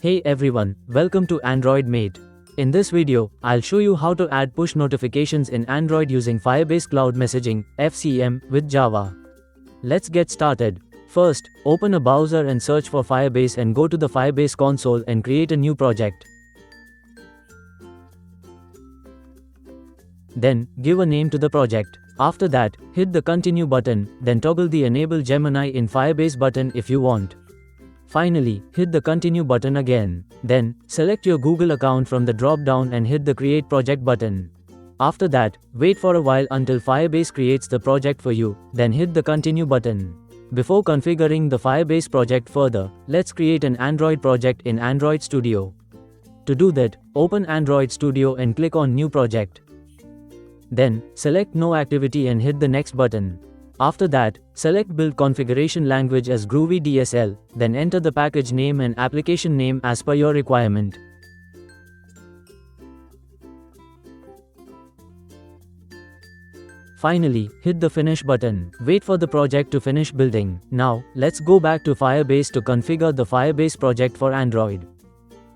Hey everyone, welcome to Android Mate. In this video, I'll show you how to add push notifications in Android using Firebase Cloud Messaging (FCM) with Java. Let's get started. First, open a browser and search for Firebase and go to the Firebase console and create a new project. Then, give a name to the project. After that, hit the Continue button, then toggle the Enable Gemini in Firebase button if you want. Finally, hit the Continue button again. Then, select your Google account from the drop-down and hit the Create Project button. After that, wait for a while until Firebase creates the project for you, then hit the Continue button. Before configuring the Firebase project further, let's create an Android project in Android Studio. To do that, open Android Studio and click on New Project. Then, select No Activity and hit the Next button. After that, select Build Configuration Language as Groovy DSL, then enter the package name and application name as per your requirement. Finally, hit the Finish button. Wait for the project to finish building. Now, let's go back to Firebase to configure the Firebase project for Android.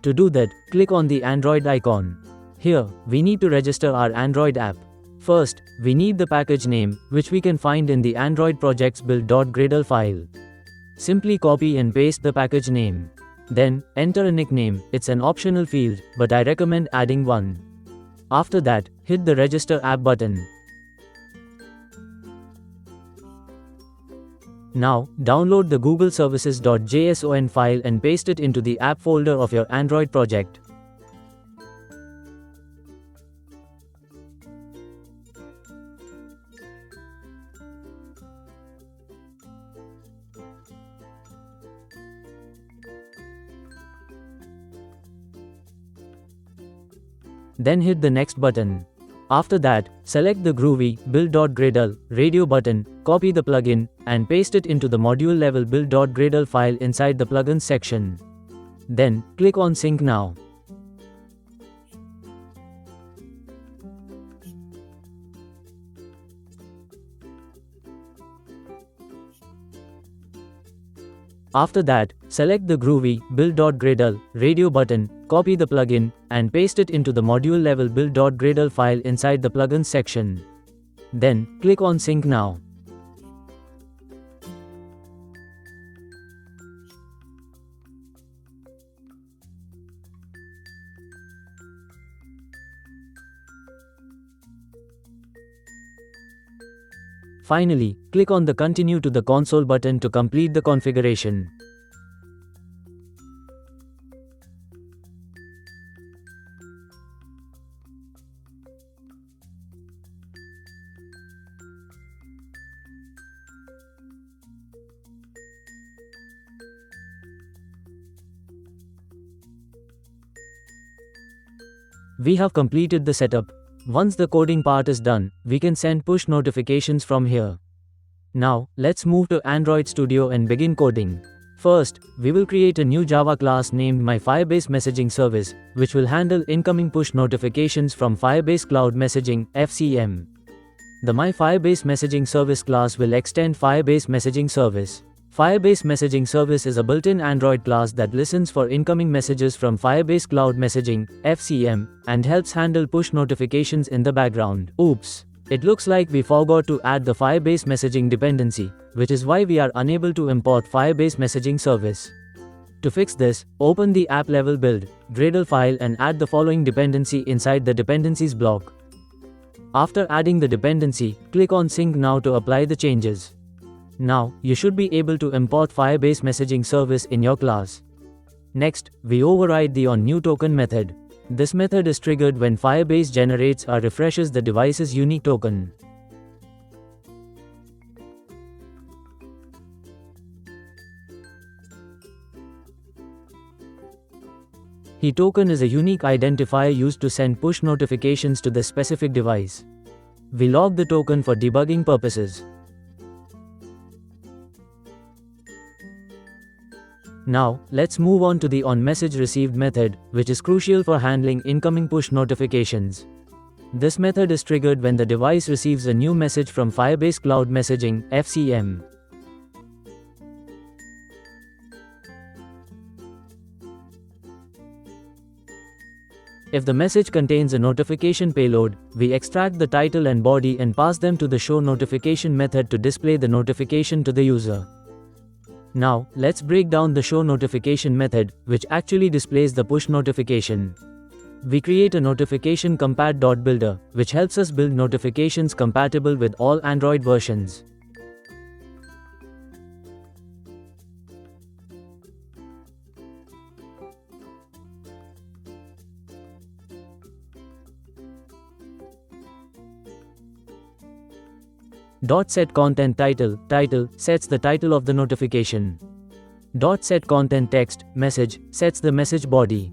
To do that, click on the Android icon. Here, we need to register our Android app. First, we need the package name, which we can find in the Android project's build.gradle file. Simply copy and paste the package name. Then, enter a nickname. It's an optional field, but I recommend adding one. After that, hit the Register App button. Now, download the Google Services.json file and paste it into the app folder of your Android project. Then hit the Next button. After that, select the Groovy build.gradle radio button, copy the plugin, and paste it into the module level build.gradle file inside the plugins section. Then, click on Sync Now. After that, select the Groovy build.gradle radio button, copy the plugin, and paste it into the module level build.gradle file inside the plugins section. Then, click on Sync Now. Finally, click on the Continue to the Console button to complete the configuration. We have completed the setup. Once the coding part is done, we can send push notifications from here. Now, let's move to Android Studio and begin coding. First, we will create a new Java class named My Firebase Messaging Service, which will handle incoming push notifications from Firebase Cloud Messaging (FCM). The My Firebase Messaging Service class will extend Firebase Messaging Service. Firebase Messaging Service is a built-in Android class that listens for incoming messages from Firebase Cloud Messaging (FCM) and helps handle push notifications in the background. Oops! It looks like we forgot to add the Firebase Messaging dependency, which is why we are unable to import Firebase Messaging Service. To fix this, open the app level build.gradle file and add the following dependency inside the dependencies block. After adding the dependency, click on Sync Now to apply the changes. Now, you should be able to import Firebase Messaging Service in your class. Next, we override the onNewToken method. This method is triggered when Firebase generates or refreshes the device's unique token. token is a unique identifier used to send push notifications to the specific device. We log the token for debugging purposes. Now, let's move on to the onMessageReceived method, which is crucial for handling incoming push notifications. This method is triggered when the device receives a new message from Firebase Cloud Messaging (FCM). If the message contains a notification payload, we extract the title and body and pass them to the show notification method to display the notification to the user. Now, let's break down the show notification method, which actually displays the push notification. We create a notification compat.builder, which helps us build notifications compatible with all Android versions. .set content title sets the title of the notification. .set content text message sets the message body.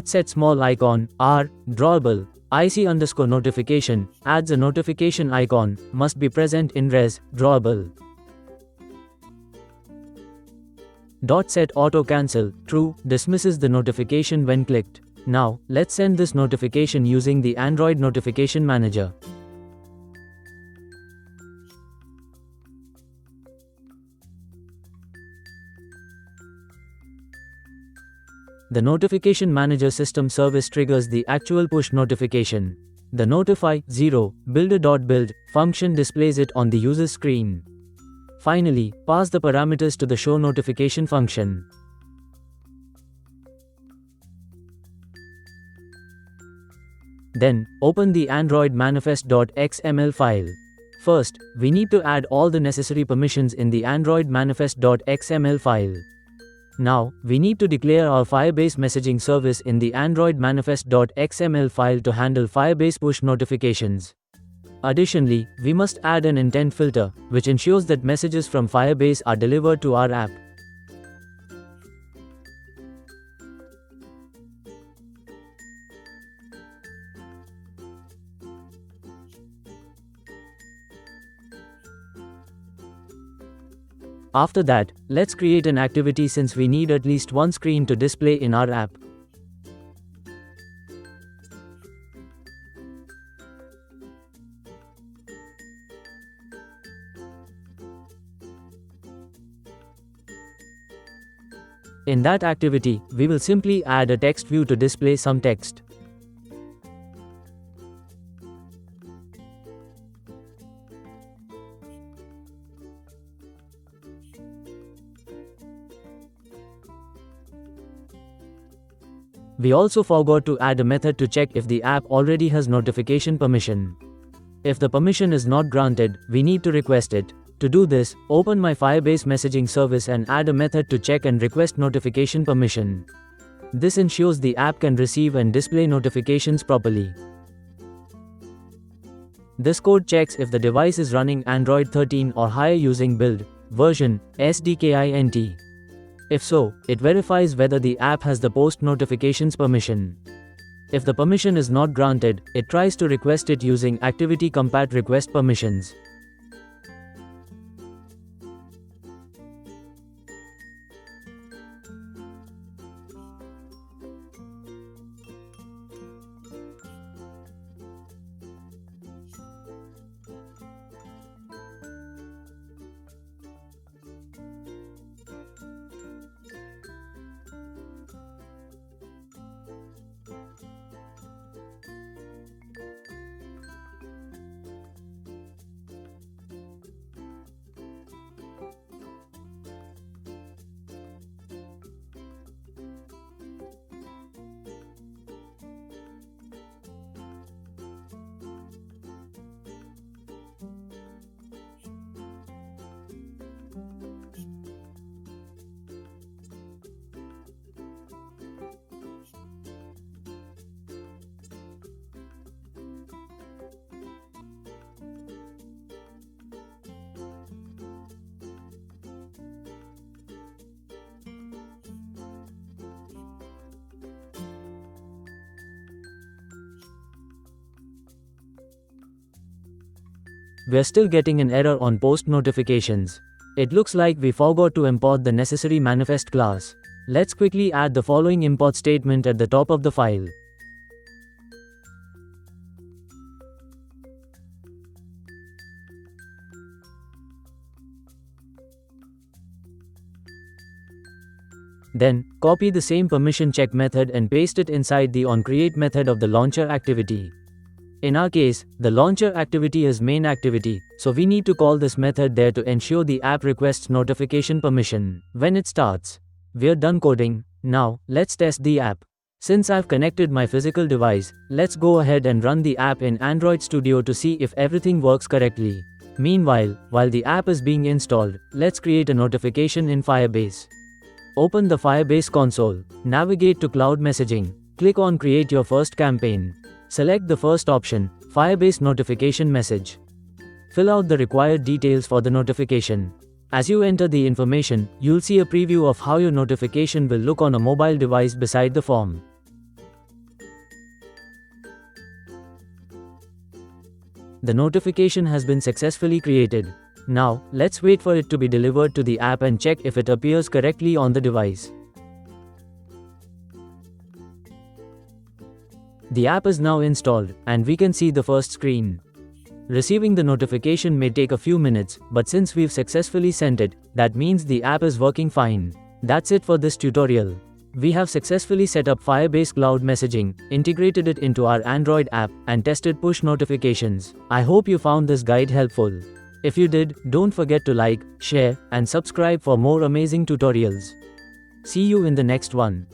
.set small icon drawable IC_notification adds a notification icon, must be present in res drawable. .set auto cancel true dismisses the notification when clicked. Now, let's send this notification using the Android Notification Manager. The Notification Manager system service triggers the actual push notification. The notify builder.build function displays it on the user's screen. Finally, pass the parameters to the show notification function. Then, open the Android manifest.xml file. First, we need to add all the necessary permissions in the Android manifest.xml file. Now, we need to declare our Firebase messaging service in the Android manifest.xml file to handle Firebase push notifications. Additionally, we must add an intent filter, which ensures that messages from Firebase are delivered to our app. After that, let's create an activity since we need at least one screen to display in our app. In that activity, we will simply add a text view to display some text. We also forgot to add a method to check if the app already has notification permission. If the permission is not granted, we need to request it. To do this, open my Firebase messaging service and add a method to check and request notification permission. This ensures the app can receive and display notifications properly. This code checks if the device is running Android 13 or higher using build version SDKINT. If so, it verifies whether the app has the post notifications permission. If the permission is not granted, it tries to request it using activity compat request permissions. We're still getting an error on post notifications. It looks like we forgot to import the necessary manifest class. Let's quickly add the following import statement at the top of the file. Then, copy the same permission check method and paste it inside the onCreate method of the launcher activity. In our case, the launcher activity is main activity, so we need to call this method there to ensure the app requests notification permission when it starts. We're done coding. Now, let's test the app. Since I've connected my physical device, let's go ahead and run the app in Android Studio to see if everything works correctly. Meanwhile, while the app is being installed, let's create a notification in Firebase. Open the Firebase console, navigate to Cloud Messaging, click on Create your first campaign. Select the first option, Firebase Notification Message. Fill out the required details for the notification. As you enter the information, you'll see a preview of how your notification will look on a mobile device beside the form. The notification has been successfully created. Now, let's wait for it to be delivered to the app and check if it appears correctly on the device. The app is now installed, and we can see the first screen. Receiving the notification may take a few minutes, but since we've successfully sent it, that means the app is working fine. That's it for this tutorial. We have successfully set up Firebase Cloud Messaging, integrated it into our Android app, and tested push notifications. I hope you found this guide helpful. If you did, don't forget to like, share, and subscribe for more amazing tutorials. See you in the next one.